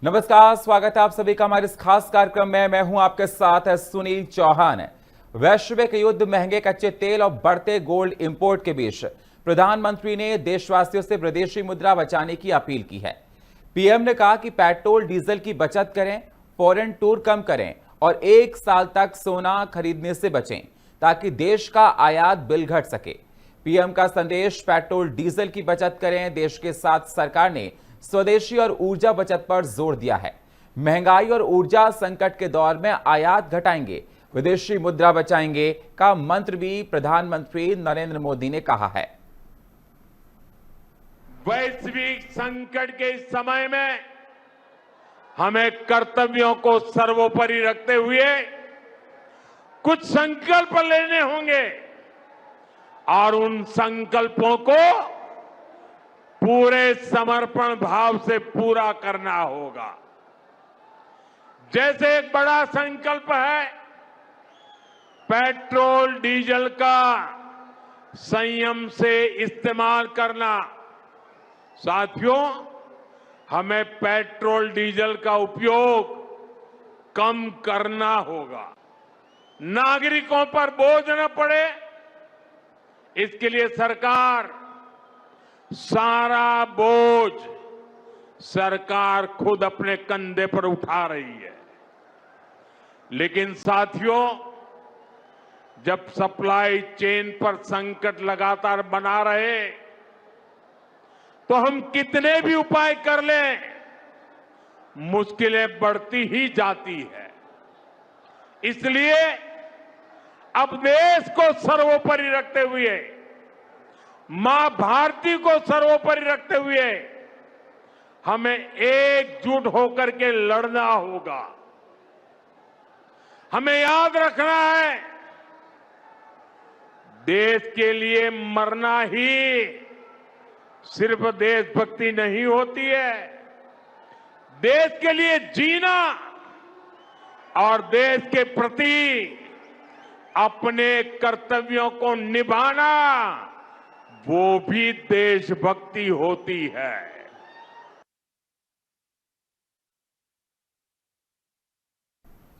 नमस्कार, स्वागत है आप सभी का हमारे इस खास कार्यक्रम में। मैं हूं आपके साथ सुनील चौहान। वैश्विक युद्ध, महंगे कच्चे तेल और बढ़ते गोल्ड इंपोर्ट के बीच प्रधानमंत्री ने देशवासियों से विदेशी मुद्रा बचाने की अपील की है। पीएम ने कहा कि पेट्रोल डीजल की बचत करें, फॉरेन टूर कम करें और 1 साल तक सोना खरीदने से बचें ताकि देश का आयात बिल घट सके। पीएम का संदेश, पेट्रोल डीजल की बचत करें। देश के साथ सरकार ने स्वदेशी और ऊर्जा बचत पर जोर दिया है। महंगाई और ऊर्जा संकट के दौर में आयात घटाएंगे, विदेशी मुद्रा बचाएंगे का मंत्र भी प्रधानमंत्री नरेंद्र मोदी ने कहा है। वैश्विक संकट के इस समय में हमें कर्तव्यों को सर्वोपरि रखते हुए कुछ संकल्प लेने होंगे और उन संकल्पों को पूरे समर्पण भाव से पूरा करना होगा। जैसे एक बड़ा संकल्प है पेट्रोल डीजल का संयम से इस्तेमाल करना। साथियों, हमें पेट्रोल डीजल का उपयोग कम करना होगा, नागरिकों पर बोझ न पड़े, इसके लिए सरकार सारा बोझ सरकार खुद अपने कंधे पर उठा रही है। लेकिन साथियों, जब सप्लाई चेन पर संकट लगातार बना रहे तो हम कितने भी उपाय कर लें, मुश्किलें बढ़ती ही जाती है। इसलिए अब देश को सर्वोपरि रखते हुए, मां भारती को सर्वोपरि रखते हुए हमें एकजुट होकर के लड़ना होगा। हमें याद रखना है, देश के लिए मरना ही सिर्फ देशभक्ति नहीं होती है, देश के लिए जीना और देश के प्रति अपने कर्तव्यों को निभाना, वो भी देशभक्ति होती है।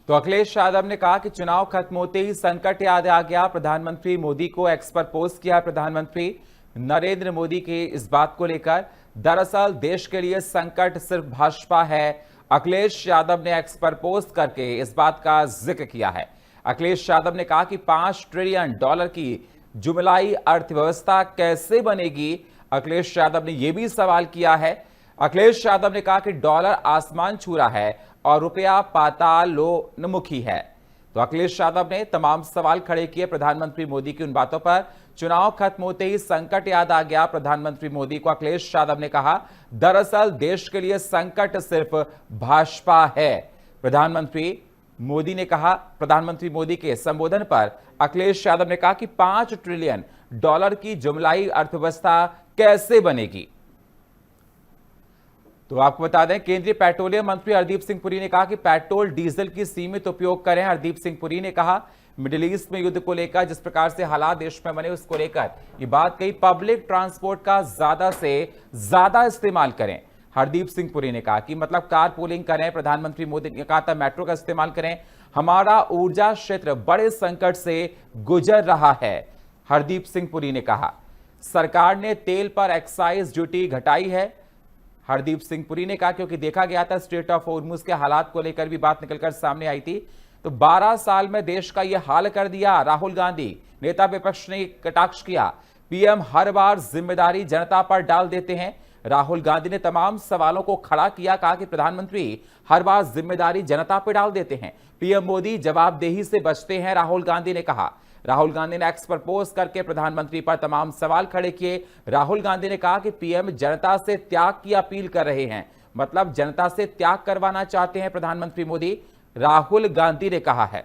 तो अखिलेश यादव ने कहा कि चुनाव खत्म होते ही संकट याद आ गया। प्रधानमंत्री मोदी को एक्स पर पोस्ट किया प्रधानमंत्री नरेंद्र मोदी के इस बात को लेकर। दरअसल देश के लिए संकट सिर्फ भाजपा है। अखिलेश यादव ने एक्स पर पोस्ट करके इस बात का जिक्र किया है। अखिलेश यादव ने कहा कि $5 ट्रिलियन की जुमलाई अर्थव्यवस्था कैसे बनेगी। अखिलेश यादव ने यह भी सवाल किया है। अखिलेश यादव ने कहा कि डॉलर आसमान छू रहा है और रुपया पातालोन्मुखी है। तो अखिलेश यादव ने तमाम सवाल खड़े किए प्रधानमंत्री मोदी की उन बातों पर। चुनाव खत्म होते ही संकट याद आ गया प्रधानमंत्री मोदी को। अखिलेश यादव ने कहा, दरअसल देश के लिए संकट सिर्फ भाजपा है। प्रधानमंत्री मोदी ने कहा, प्रधानमंत्री मोदी के संबोधन पर अखिलेश यादव ने कहा कि $5 ट्रिलियन की जुमलाई अर्थव्यवस्था कैसे बनेगी। तो आपको बता दें, केंद्रीय पेट्रोलियम मंत्री हरदीप सिंह पुरी ने कहा कि पेट्रोल डीजल की सीमित उपयोग करें। हरदीप सिंह पुरी ने कहा, मिडिल ईस्ट में युद्ध को लेकर जिस प्रकार से हालात देश में बने उसको लेकर ये बात कही, पब्लिक ट्रांसपोर्ट का ज्यादा से ज्यादा इस्तेमाल करें। हरदीप सिंह पुरी ने कहा कि मतलब कार पूलिंग करें। प्रधानमंत्री मोदी ने कहा था मेट्रो का इस्तेमाल करें। हमारा ऊर्जा क्षेत्र बड़े संकट से गुजर रहा है। हरदीप सिंह पुरी ने कहा सरकार ने तेल पर एक्साइज ड्यूटी घटाई है। हरदीप सिंह पुरी ने कहा क्योंकि देखा गया था स्ट्रेट ऑफ हॉर्मुज के हालात को लेकर भी बात निकलकर सामने आई थी। तो 12 साल में देश का यह हाल कर दिया। राहुल गांधी नेता विपक्ष ने कटाक्ष किया, पीएम हर बार जिम्मेदारी जनता पर डाल देते हैं। राहुल गांधी ने तमाम सवालों को खड़ा किया, कहा कि प्रधानमंत्री हर बार जिम्मेदारी जनता पर डाल देते हैं, पीएम मोदी जवाबदेही से बचते हैं, राहुल गांधी ने कहा। राहुल गांधी ने एक्स पर पोस्ट करके प्रधानमंत्री पर तमाम सवाल खड़े किए। राहुल गांधी ने कहा कि पीएम जनता से त्याग की अपील कर रहे हैं, मतलब जनता से त्याग करवाना चाहते हैं प्रधानमंत्री मोदी, राहुल गांधी ने कहा है।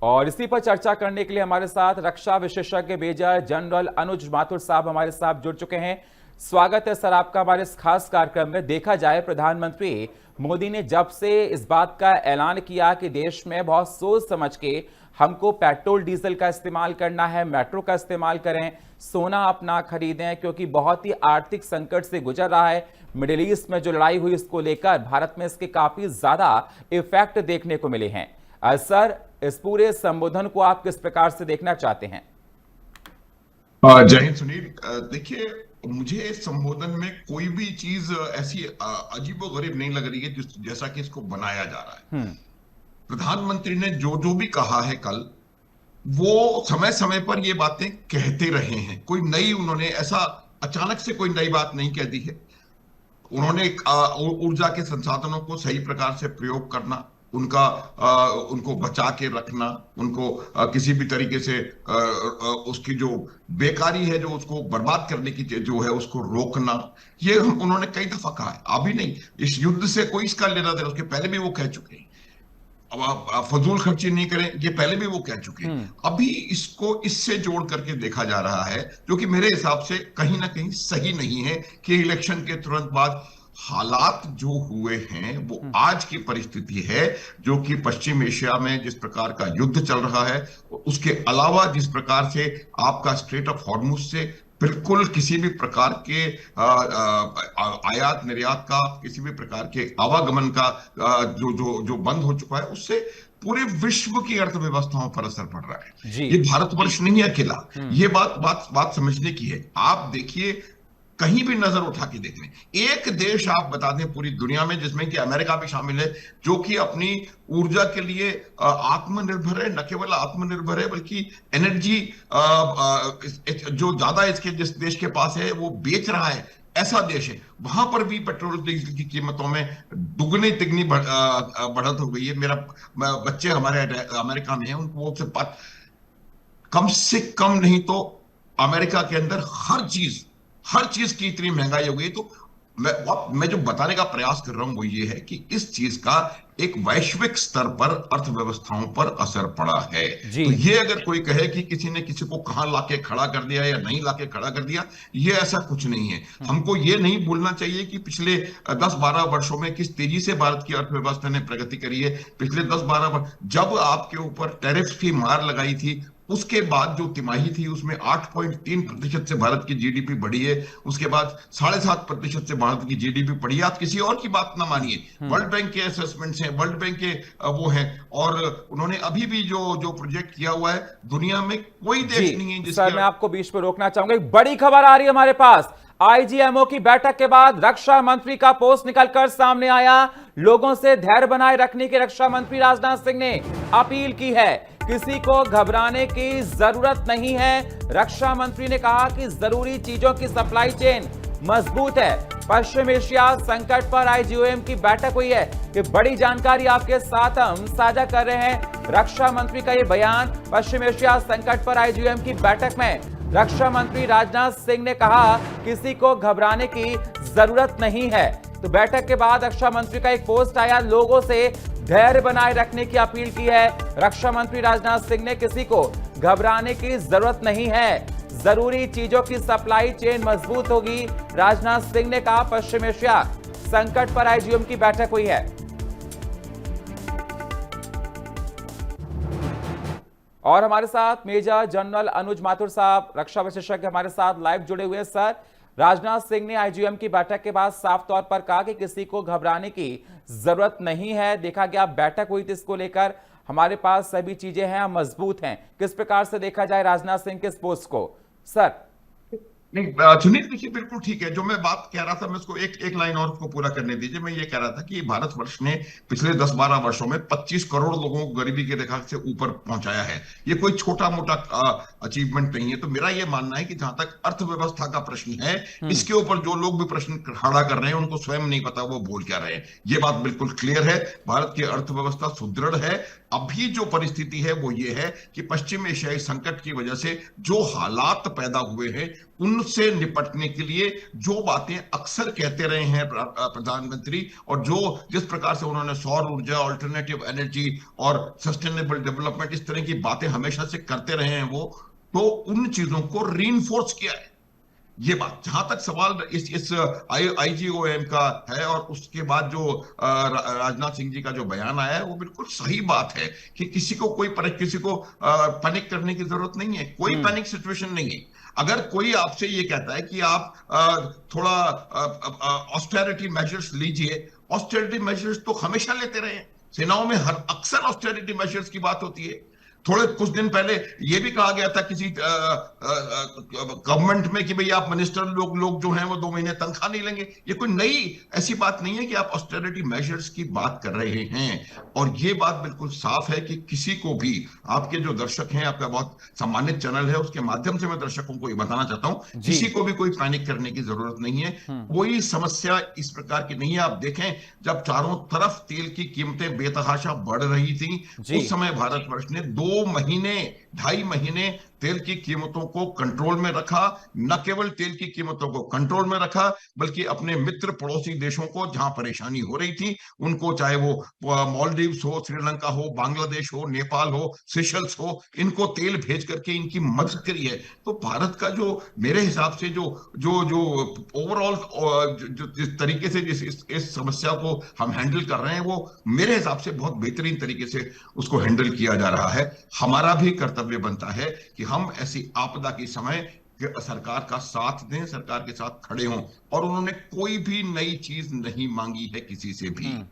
और इसी पर चर्चा करने के लिए हमारे साथ रक्षा विशेषज्ञ मेजर जनरल अनुज माथुर साहब हमारे साथ जुड़ चुके हैं। स्वागत है सर आपका हमारे इस खास कार्यक्रम में। देखा जाए, प्रधानमंत्री मोदी ने जब से इस बात का ऐलान किया कि देश में बहुत सोच समझ के हमको पेट्रोल डीजल का इस्तेमाल करना है, मेट्रो का इस्तेमाल करें, सोना अपना खरीदें, क्योंकि बहुत ही आर्थिक संकट से गुजर रहा है। मिडिल ईस्ट में जो लड़ाई हुई इसको लेकर भारत में इसके काफी ज्यादा इफेक्ट देखने को मिले हैं। सर, इस पूरे संबोधन को आप किस प्रकार से देखना चाहते हैं? जय हिंद सुनील। देखिए, मुझे इस संबोधन में कोई भी चीज ऐसी अजीबोगरीब नहीं लग रही है जैसा कि इसको बनाया जा रहा है। प्रधानमंत्री ने जो जो भी कहा है कल, वो समय समय पर ये बातें कहते रहे हैं। कोई नई उन्होंने ऐसा अचानक से कोई नई बात नहीं कह दी है। उन्होंने ऊर्जा के संसाधनों को सही प्रकार से प्रयोग करना, उनको बचा के रखना, उनको किसी भी तरीके से उसकी जो बेकारी है, जो उसको बर्बाद करने की जो है उसको रोकना, ये उन्होंने कई दफा कहा है। अभी नहीं, इस युद्ध से कोई इसका लेना देना, उसके पहले भी वो कह चुके हैं। अब आप फजूल खर्ची नहीं करें, ये पहले भी वो कह चुके हैं। अभी इसको इससे जोड़ करके देखा जा रहा है, जो कि मेरे हिसाब से कहीं ना कहीं सही नहीं है, कि इलेक्शन के तुरंत बाद हालात जो हुए हैं वो आज की परिस्थिति है, जो कि पश्चिम एशिया में जिस प्रकार का युद्ध चल रहा है, उसके अलावा जिस प्रकार से आपका स्ट्रेट ऑफ हॉर्मुज से बिल्कुल किसी भी प्रकार के आयात निर्यात का, किसी भी प्रकार के आवागमन का जो बंद हो चुका है, उससे पूरे विश्व की अर्थव्यवस्थाओं पर असर पड़ रहा है। ये भारतवर्ष नहीं है अकेला, ये बात समझने की है। आप देखिए, कहीं भी नजर उठा के देख लें, एक देश आप बता दें पूरी दुनिया में जिसमें कि अमेरिका भी शामिल है, जो कि अपनी ऊर्जा के लिए आत्मनिर्भर है। न केवल आत्मनिर्भर है, बल्कि एनर्जी जो ज्यादा इसके जिस देश के पास है वो बेच रहा है, ऐसा देश है। वहां पर भी पेट्रोल डीजल की कीमतों में दुगनी तिगनी बढ़त हो गई है। मेरा बच्चे हमारे अमेरिका में है, उनको से बात, कम से कम नहीं तो अमेरिका के अंदर हर चीज की इतनी महंगाई हो गई। तो मैं जो बताने का प्रयास कर रहा हूं वो ये है कि इस चीज का एक वैश्विक स्तर पर अर्थव्यवस्थाओं पर असर पड़ा है। तो ये अगर कोई कहे कि किसी ने किसी को कहां लाके खड़ा कर दिया या नहीं लाके खड़ा कर दिया, ये ऐसा कुछ नहीं है। हमको ये नहीं भूलना चाहिए कि पिछले 10-12 वर्षों में किस तेजी से भारत की अर्थव्यवस्था ने प्रगति करी है। पिछले 10-12 वर्ष जब आपके ऊपर टैरिफ की मार लगाई थी, उसके बाद जो तिमाही थी उसमें 8.3% से भारत की जीडीपी बढ़ी है। उसके बाद 7.5% से भारत की जीडीपी बढ़ी है। आप किसी और की बात ना मानिए, वर्ल्ड बैंक के असेसमेंट्स हैं, वर्ल्ड बैंक के वो हैं, और उन्होंने अभी भी जो प्रोजेक्ट किया हुआ है, दुनिया में कोई देश नहीं है जिसके। सर, मैं आपको बीच में रोकना चाहूंगा, एक बड़ी खबर आ रही है हमारे पास। आईजीएमओ की बैठक के बाद रक्षा मंत्री का पोस्ट निकलकर सामने आया। लोगों से धैर्य बनाए रखने की रक्षा मंत्री राजनाथ सिंह ने अपील की है। किसी को घबराने की जरूरत नहीं है। रक्षा मंत्री ने कहा कि जरूरी चीजों की सप्लाई चेन मजबूत है। पश्चिम एशिया संकट पर आईजीओएम की बैठक हुई है। ये बड़ी जानकारी आपके साथ हम साझा कर रहे हैं। रक्षा मंत्री का ये बयान पश्चिम एशिया संकट पर आईजीओएम की बैठक में रक्षा मंत्री राजनाथ सिंह ने कहा, किसी को घबराने की जरूरत नहीं है। तो बैठक के बाद रक्षा मंत्री का एक पोस्ट आया, लोगों से धैर्य बनाए रखने की अपील की है। रक्षा मंत्री राजनाथ सिंह ने किसी को घबराने की जरूरत नहीं है, जरूरी चीजों की सप्लाई चेन मजबूत होगी। राजनाथ सिंह ने कहा, पश्चिम एशिया संकट पर आईजीएम की बैठक हुई है। और हमारे साथ मेजर जनरल अनुज माथुर साहब, रक्षा विशेषज्ञ, हमारे साथ लाइव जुड़े हुए हैं। सर, राजनाथ सिंह ने आईजीएम की बैठक के बाद साफ तौर पर कहा कि किसी को घबराने की जरूरत नहीं है। देखा गया बैठक हुई थी, इसको लेकर हमारे पास सभी चीजें हैं, हम मजबूत हैं। किस प्रकार से देखा जाए राजनाथ सिंह के इस पोस्ट को? सर नहीं सुनील, देखिए बिल्कुल ठीक है। जो मैं बात कह रहा था, मैं उसको एक लाइन और उसको पूरा करने दीजिए। मैं ये कह रहा था कि भारतवर्ष ने पिछले 10-12 वर्षों में 25 करोड़ लोगों को गरीबी की रेखा से ऊपर पहुंचाया है। ये कोई छोटा मोटा अचीवमेंट नहीं है। तो मेरा ये मानना है कि जहां तक अर्थव्यवस्था का प्रश्न है, इसके ऊपर जो लोग भी प्रश्न खड़ा कर रहे हैं, उनको स्वयं नहीं पता वो बोल क्या रहे हैं। ये बात बिल्कुल क्लियर है। भारत की अर्थव्यवस्था सुदृढ़ है। अभी जो परिस्थिति है वो ये है कि पश्चिम एशियाई संकट की वजह से जो हालात पैदा हुए हैं, उनसे निपटने के लिए जो बातें अक्सर कहते रहे हैं प्रधानमंत्री, और जिस प्रकार से उन्होंने सौर ऊर्जा, अल्टरनेटिव एनर्जी और सस्टेनेबल डेवलपमेंट, इस तरह की बातें हमेशा से करते रहे हैं, वो तो उन चीजों को रीइंफोर्स किया है। ये बात जहां तक सवाल इस आईजीओएम का है, और उसके बाद जो राजनाथ सिंह जी का जो बयान आया है, वो बिल्कुल सही बात है कि किसी को पैनिक करने की जरूरत नहीं है। कोई पैनिक सिचुएशन नहीं है। अगर कोई आपसे ये कहता है कि आप थोड़ा ऑस्टेरिटी मेजर्स लीजिए, ऑस्टेरिटी मेजर्स तो हमेशा लेते रहे हैं। सेनाओं में हर अक्सर ऑस्टेरिटी मेजर्स की बात होती है। थोड़े कुछ दिन पहले यह भी कहा गया था किसी गवर्नमेंट में कि भाई आप मिनिस्टर लोग जो हैं वो 2 महीने तनख्वाह नहीं लेंगे। ये कोई नई ऐसी बात नहीं है कि आप ऑस्टेरिटी मेजर्स की बात कर रहे हैं। और ये बात बिल्कुल साफ है कि किसी को भी, आपके जो दर्शक हैं, आपका बहुत सम्मानित चैनल है, उसके माध्यम से मैं दर्शकों को ये बताना चाहता हूं, किसी को भी कोई पैनिक करने की जरूरत नहीं है। कोई समस्या इस प्रकार की नहीं है। आप देखें, जब चारों तरफ तेल की कीमतें बेतहाशा बढ़ रही थी, उस समय भारतवर्ष ने 2.5 महीने तेल की कीमतों को कंट्रोल में रखा। न केवल तेल की कीमतों को कंट्रोल में रखा, बल्कि अपने मित्र पड़ोसी देशों को जहां परेशानी हो रही थी उनको, चाहे वो मालदीव्स हो, श्रीलंका हो, बांग्लादेश हो, नेपाल हो, सेशल्स हो, इनको तेल भेज करके इनकी मदद करी है। तो भारत का जो, मेरे हिसाब से जो जो जो ओवरऑल जिस तरीके से इस समस्या को हम हैंडल कर रहे हैं, वो मेरे हिसाब से बहुत बेहतरीन तरीके से उसको हैंडल किया जा रहा है। हमारा भी कर्तव्य बनता है कि हम ऐसी आपदा के समय सरकार का साथ दें, सरकार के साथ खड़े हों। और उन्होंने कोई भी नई चीज नहीं मांगी है किसी से भी।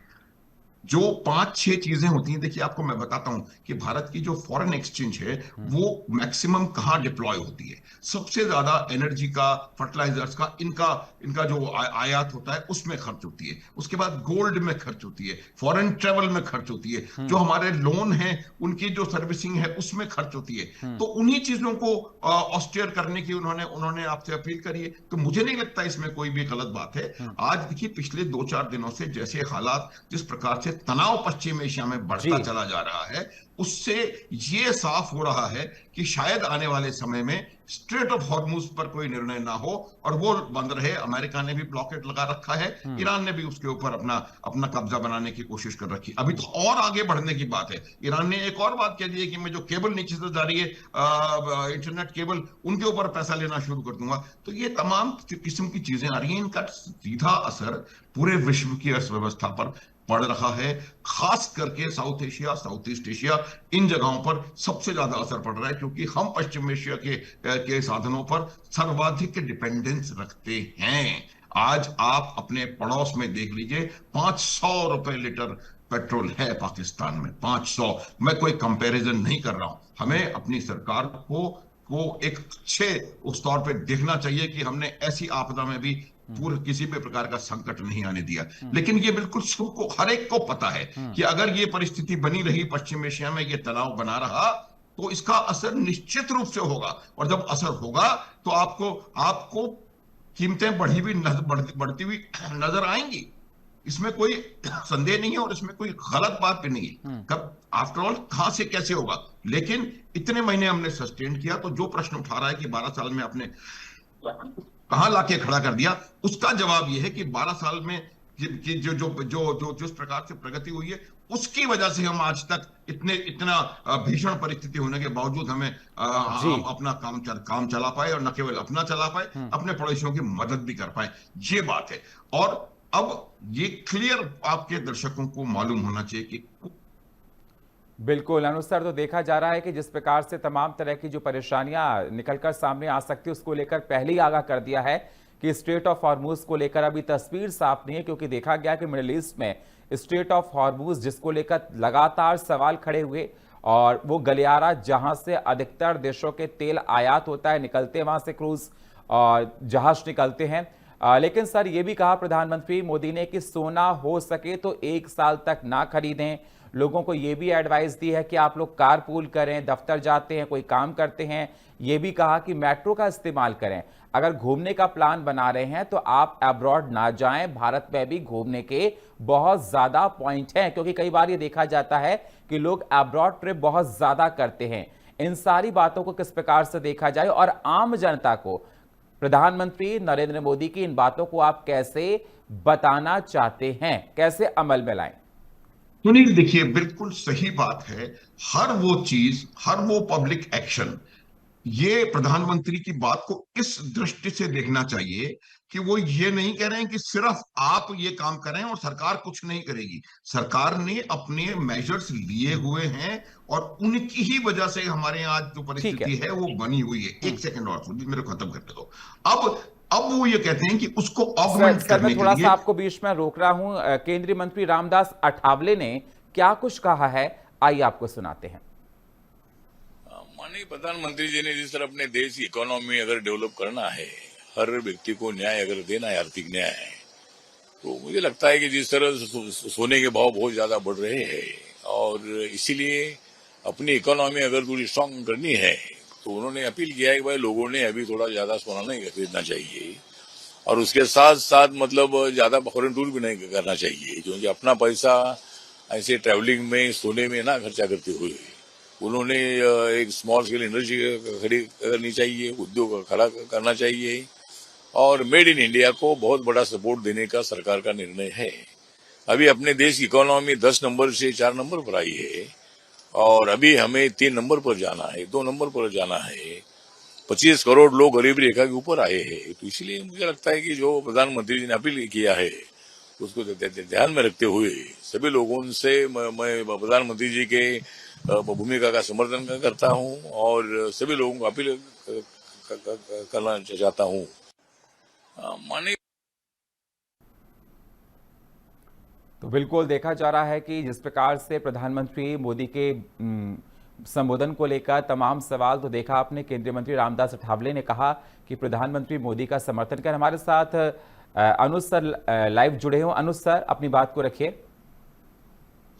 जो 5-6 चीजें होती हैं, देखिए आपको मैं बताता हूं कि भारत की जो फॉरेन एक्सचेंज है वो मैक्सिमम कहां डिप्लॉय होती है। सबसे ज्यादा एनर्जी का, फर्टिलाइजर्स का, इनका जो आयात होता है उसमें खर्च होती है। उसके बाद गोल्ड में खर्च होती है, फॉरेन ट्रेवल में खर्च होती है, जो हमारे लोन है उनकी जो सर्विसिंग है उसमें खर्च होती है। तो उन्हीं चीजों को ऑस्टेयर करने की उन्होंने आपसे अपील करी है। तो मुझे नहीं लगता इसमें कोई भी गलत बात है। आज देखिए, पिछले 2-4 दिनों से जैसे हालात, जिस प्रकार से तनाव पश्चिम एशिया में बढ़ता चला जा रहा है, उससे ये साफ हो रहा है कि शायद आने वाले समय में स्ट्रेट ऑफ हॉर्मुज पर कोई निर्णय ना हो और वो बंद रहे। अमेरिका ने भी ब्लॉकेट लगा रखा है, ईरान ने भी उसके ऊपर अपना कब्जा बनाने की कोशिश कर रखी। अभी तो और आगे बढ़ने की बात है। ईरान ने एक और बात कह दी है कि मैं जो केबल नीचे से जा रही है, इंटरनेट केबल, उनके ऊपर पैसा लेना शुरू कर दूंगा। तो ये तमाम किस्म की चीजें आ रही हैं, इनका सीधा असर पूरे विश्व की अर्थव्यवस्था पर पड़ रहा है। खास करके South Asia, South East Asia, इन जगहों पर सबसे ज्यादा असर पड़ रहा है, क्योंकि हम पश्चिम एशिया के साधनों पर सर्वाधिक डिपेंडेंस रखते हैं। आज आप अपने पड़ोस में देख लीजिए, 500 रुपए लीटर पेट्रोल है पाकिस्तान में। 500। मैं कोई कंपैरिजन नहीं कर रहा हूं। हमें अपनी सरकार को एक अच्छे उस तौर पे देखना चाहिए कि हमने ऐसी आपदा में भी पूरे किसी भी प्रकार का संकट नहीं आने दिया। लेकिन ये बिल्कुल सबको, हर एक को पता है कि अगर ये परिस्थिति बनी रही, पश्चिम एशिया में ये तनाव बना रहा, तो इसका असर निश्चित रूप से होगा। और जब असर होगा तो आपको कीमतें बढ़ती हुई नजर आएंगी। इसमें कोई संदेह नहीं है और इसमें कोई गलत बात भी नहीं है। कब, आफ्टर ऑल, कहां से कैसे होगा। लेकिन इतने महीने हमने सस्टेन किया, तो जो प्रश्न उठा रहा है कि 12 साल में आपने कहां लाके खड़ा कर दिया, उसका जवाब यह है कि 12 साल में कि जो जिस प्रकार से प्रगति हुई है, उसकी वजह से हम आज तक इतना भीषण परिस्थिति होने के बावजूद हम अपना काम चला पाए, और न केवल अपना चला पाए, अपने पड़ोसियों की मदद भी कर पाए। ये बात है। और अब ये क्लियर आपके दर्शकों को मालूम होना चाहिए कि बिल्कुल अनुसार तो देखा जा रहा है कि जिस प्रकार से तमाम तरह की जो परेशानियां निकलकर सामने आ सकती है, उसको लेकर पहले ही आगाह कर दिया है कि स्ट्रेट ऑफ हॉर्मुज को लेकर अभी तस्वीर साफ नहीं है, क्योंकि देखा गया कि मिडिल ईस्ट में स्ट्रेट ऑफ हॉर्मुज, जिसको लेकर लगातार सवाल खड़े हुए, और वो गलियारा जहां से अधिकतर देशों के तेल आयात होता है, निकलते वहां से क्रूज और जहाज निकलते हैं। लेकिन सर, ये भी कहा प्रधानमंत्री मोदी ने कि सोना हो सके तो 1 साल तक ना खरीदें। लोगों को ये भी एडवाइस दी है कि आप लोग कारपूल करें, दफ्तर जाते हैं, कोई काम करते हैं। ये भी कहा कि मेट्रो का इस्तेमाल करें। अगर घूमने का प्लान बना रहे हैं तो आप अब्रॉड ना जाएं। भारत में भी घूमने के बहुत ज्यादा पॉइंट हैं, क्योंकि कई बार ये देखा जाता है कि लोग अब्रॉड ट्रिप बहुत ज्यादा करते हैं। इन सारी बातों को किस प्रकार से देखा जाए, और आम जनता को प्रधानमंत्री नरेंद्र मोदी की इन बातों को आप कैसे बताना चाहते हैं, कैसे अमल में लाएं? सुनील, देखिए, बिल्कुल सही बात है। हर वो चीज, हर वो पब्लिक एक्शन ये प्रधानमंत्री की बात को इस दृष्टि से देखना चाहिए कि वो ये नहीं कह रहे हैं कि सिर्फ आप ये काम करें और सरकार कुछ नहीं करेगी। सरकार ने अपने मेजर्स लिए हुए हैं और उनकी ही वजह से हमारे यहाँ आज जो ठीक है। परिस्थिति है वो बनी हुई है। एक सेकंड और सुनिए, मेरे को खत्म करने दो। अब वो ये कहते हैं कि उसको ऑगमेंट सर मैं करने थोड़ा के सा लिए। आपको बीच में रोक रहा हूं। केंद्रीय मंत्री रामदास अठावले ने क्या कुछ कहा है, आइए आपको सुनाते हैं। माननीय प्रधानमंत्री जी ने जिस तरह अपने देश की इकोनॉमी अगर डेवलप करना है, हर व्यक्ति को न्याय अगर देना है, आर्थिक न्याय, तो मुझे लगता है कि जिस तरह सोने के भाव बहुत ज्यादा बढ़ रहे हैं और इसीलिए अपनी इकोनॉमी अगर थोड़ी स्ट्रांग करनी है तो उन्होंने अपील किया है कि भाई लोगों ने अभी थोड़ा ज्यादा सोना नहीं खरीदना चाहिए और उसके साथ साथ मतलब ज्यादा फॉरेन टूर भी नहीं करना चाहिए, क्योंकि अपना पैसा ऐसे ट्रैवलिंग में सोने में ना खर्चा करते हुए उन्होंने एक स्मॉल स्केल इंडस्ट्री खड़ी करनी चाहिए, उद्योग खड़ा करना चाहिए और मेड इन इंडिया को बहुत बड़ा सपोर्ट देने का सरकार का निर्णय है। अभी अपने देश की इकोनॉमी 10 नंबर से 4 नंबर पर आई है और अभी हमें 3 नंबर पर जाना है, 2 नंबर पर जाना है। 25 करोड़ लोग गरीबी रेखा के ऊपर आए हैं, तो इसलिए मुझे लगता है कि जो प्रधानमंत्री जी ने अपील किया है उसको ध्यान में रखते हुए सभी लोगों से मैं प्रधानमंत्री जी के भूमिका का समर्थन करता हूं और सभी लोगों को अपील करना चाहता हूं। माननीय तो बिल्कुल देखा जा रहा है कि जिस प्रकार से प्रधानमंत्री मोदी के संबोधन को लेकर तमाम सवाल तो देखा आपने। केंद्रीय मंत्री रामदास अठावले ने कहा कि प्रधानमंत्री मोदी का समर्थन कर। हमारे साथ अनुज सर लाइव जुड़े हो। अनुज सर अपनी बात को रखिए।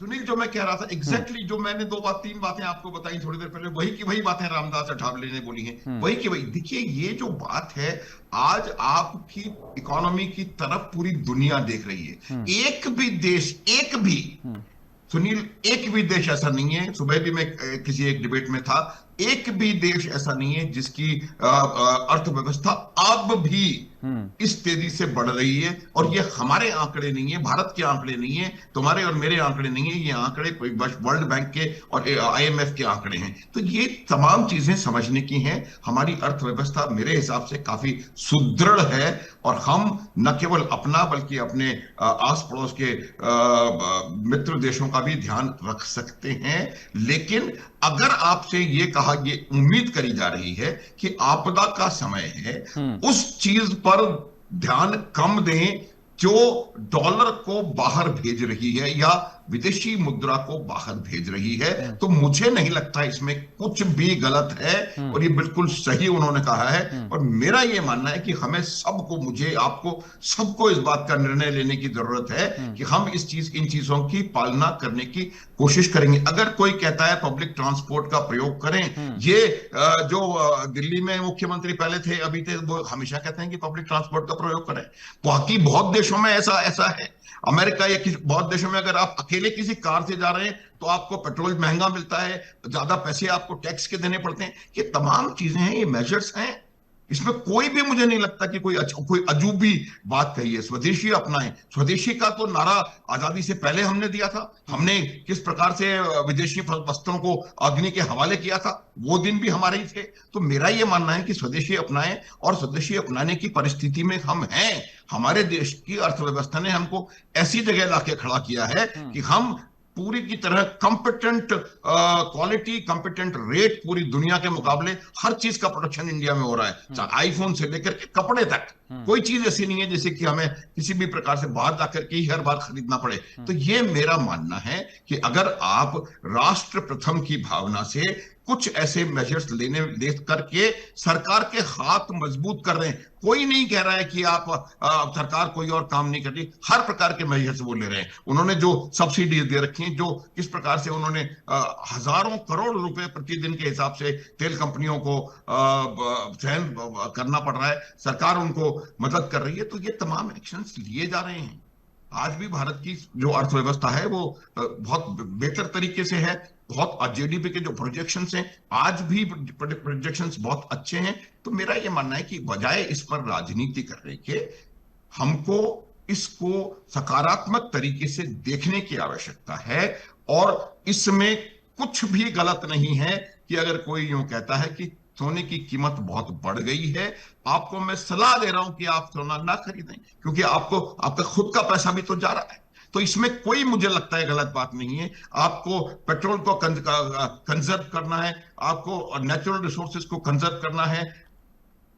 सुनील, जो मैं कह रहा था एग्जैक्टली जो मैंने 3 बातें आपको बताई थोड़ी देर पहले, वही की वही बातें रामदास अठावले ने बोली हैं, वही की वही। देखिए, ये जो बात है आज आपकी इकोनॉमी की तरफ पूरी दुनिया देख रही है। एक भी देश, सुनील, एक भी देश ऐसा नहीं है, सुबह भी मैं किसी एक डिबेट में था, एक भी देश ऐसा नहीं है जिसकी अर्थव्यवस्था अब भी इस तेजी से बढ़ रही है। और ये हमारे आंकड़े नहीं है, भारत के आंकड़े नहीं है, तुम्हारे और मेरे आंकड़े नहीं है, ये आंकड़े वर्ल्ड बैंक के और IMF के आंकड़े हैं। तो ये तमाम चीजें समझने की हैं। हमारी अर्थव्यवस्था मेरे हिसाब से काफी सुदृढ़ है और हम न केवल अपना बल्कि अपने आस पड़ोस के मित्र देशों का भी ध्यान रख सकते हैं। लेकिन अगर आपसे ये उम्मीद करी जा रही है कि आपदा का समय है, उस चीज पर ध्यान कम दें जो डॉलर को बाहर भेज रही है या विदेशी मुद्रा को बाहर भेज रही है, तो मुझे नहीं लगता इसमें कुछ भी गलत है और ये बिल्कुल सही उन्होंने कहा है। और मेरा ये मानना है कि हमें सबको, मुझे, आपको, सबको इस बात का निर्णय लेने की जरूरत है कि हम इन चीजों की पालना करने की कोशिश करेंगे। अगर कोई कहता है पब्लिक ट्रांसपोर्ट का प्रयोग करें, ये जो दिल्ली में मुख्यमंत्री पहले थे, अभी थे, वो हमेशा कहते हैं कि पब्लिक ट्रांसपोर्ट का प्रयोग करें। बाकी बहुत देशों में ऐसा है। अमेरिका या बहुत देशों में अगर आप अकेले किसी कार से जा रहे हैं तो आपको पेट्रोल महंगा मिलता है, ज्यादा पैसे आपको टैक्स के देने पड़ते हैं। ये तमाम चीजें हैं, ये मेजर्स हैं, इसमें कोई भी मुझे नहीं लगता कि कोई अजूबी बात कही है। स्वदेशी अपनाएं। स्वदेशी का तो नारा आजादी से पहले हमने दिया था। हमने किस प्रकार से विदेशी वस्त्रों को अग्नि के हवाले किया था, वो दिन भी हमारे ही थे। तो मेरा ये मानना है कि स्वदेशी अपनाएं और स्वदेशी अपनाने की परिस्थिति में हम हैं। हमारे देश की अर्थव्यवस्था ने हमको ऐसी जगह लाके खड़ा किया है कि हम पूरी की तरह कंपिटेंट क्वालिटी, कंपिटेंट रेट पूरी दुनिया के मुकाबले हर चीज का प्रोडक्शन इंडिया में हो रहा है। चाहे आईफोन से लेकर के कपड़े तक कोई चीज ऐसी नहीं है जैसे कि हमें किसी भी प्रकार से बाहर जाकर के ही हर बार खरीदना पड़े। तो ये मेरा मानना है कि अगर आप राष्ट्र प्रथम की भावना से कुछ ऐसे मेजर्स ले करके सरकार के हाथ मजबूत कर रहे हैं, कोई नहीं कह रहा है कि आप सरकार कोई और काम नहीं कर रही, हर प्रकार के मेजर्स वो ले रहे हैं। उन्होंने जो सब्सिडी दे रखी है, जो किस प्रकार से उन्होंने हजारों करोड़ रुपए प्रतिदिन के हिसाब से तेल कंपनियों को सहन करना पड़ रहा है, सरकार उनको मदद कर रही है। तो ये तमाम एक्शंस लिए जा रहे हैं। आज भी भारत की जो अर्थव्यवस्था है वो बहुत बेहतर तरीके से है। बहुत GDP के जो प्रोजेक्शंस हैं, आज भी प्रोजेक्शंस बहुत अच्छे हैं। तो मेरा ये मानना है कि बजाय इस पर राजनीति करने के, हमको इसको सकारात्मक तरीके से देखने की आवश्यकता है। और इसमें कुछ भी गलत नहीं है कि अगर कोई यूं कहता है कि सोने की कीमत बहुत बढ़ गई है। आपको मैं सलाह दे रहा हूं कि आप सोना ना खरीदें, क्योंकि आपको आपका खुद का पैसा भी तो जा रहा है। तो इसमें कोई मुझे लगता है गलत बात नहीं है। आपको पेट्रोल को कंजर्व करना है, आपको नेचुरल रिसोर्सेज को कंजर्व करना है,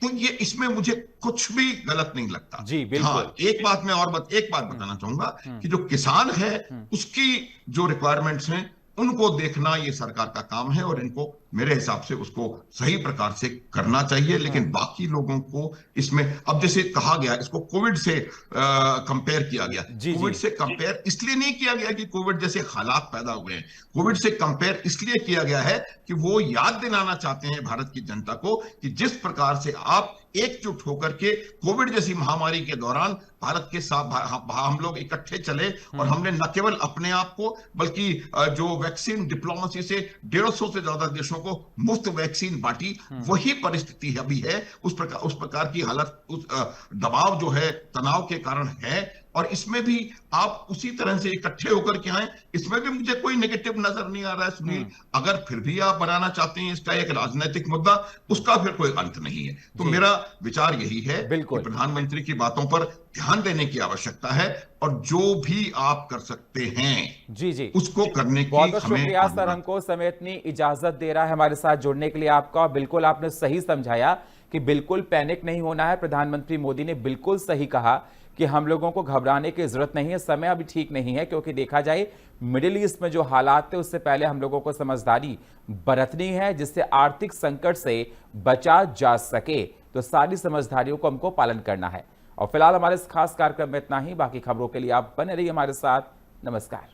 तो ये इसमें मुझे कुछ भी गलत नहीं लगता। जी बिल्कुल। हाँ, एक बात बताना चाहूंगा कि जो किसान है उसकी जो रिक्वायरमेंट्स हैं उनको देखना ये सरकार का काम है, और इनको मेरे हिसाब से उसको सही प्रकार से करना चाहिए। लेकिन बाकी लोगों को इसमें, अब जैसे कहा गया, इसको कोविड से कंपेयर किया गया। कोविड से कंपेयर इसलिए नहीं किया गया कि कोविड जैसे हालात पैदा हुए हैं। कोविड से कंपेयर इसलिए किया गया है कि वो याद दिलाना चाहते हैं भारत की जनता को कि जिस प्रकार से आप एकजुट होकर के कोविड जैसी महामारी के दौरान भारत के साथ हम लोग इकट्ठे चले, और हमने न केवल अपने आप को बल्कि जो वैक्सीन डिप्लोमेसी से 150 से ज्यादा देशों को मुफ्त वैक्सीन बांटी, वही परिस्थिति अभी है। उस प्रकार की हालत, उस दबाव जो है तनाव के कारण है, और इसमें भी आप उसी तरह से इकट्ठे होकर के आए, इसमें भी मुझे कोई नेगेटिव नजर नहीं आ रहा है सुनील। अगर फिर भी आप बनाना चाहते हैं इसका एक राजनीतिक मुद्दा, उसका फिर कोई अंत नहीं है। तो मेरा विचार यही है कि प्रधानमंत्री की बातों पर ध्यान देने की आवश्यकता है, और जो भी आप कर सकते हैं जी उसको करने की बहुत शुक्रिया सर, हमको समय इतनी इजाजत दे रहा है हमारे साथ जुड़ने के लिए आपका। बिल्कुल आपने सही समझाया कि बिल्कुल पैनिक नहीं होना है। प्रधानमंत्री मोदी ने बिल्कुल सही कहा कि हम लोगों को घबराने की जरूरत नहीं है, समय अभी ठीक नहीं है, क्योंकि देखा जाए मिडिल ईस्ट में जो हालात थे उससे पहले हम लोगों को समझदारी बरतनी है, जिससे आर्थिक संकट से बचा जा सके। तो सारी समझदारियों को हमको पालन करना है। और फिलहाल हमारे इस खास कार्यक्रम में इतना ही। बाकी खबरों के लिए आप बने रहिए हमारे साथ। नमस्कार।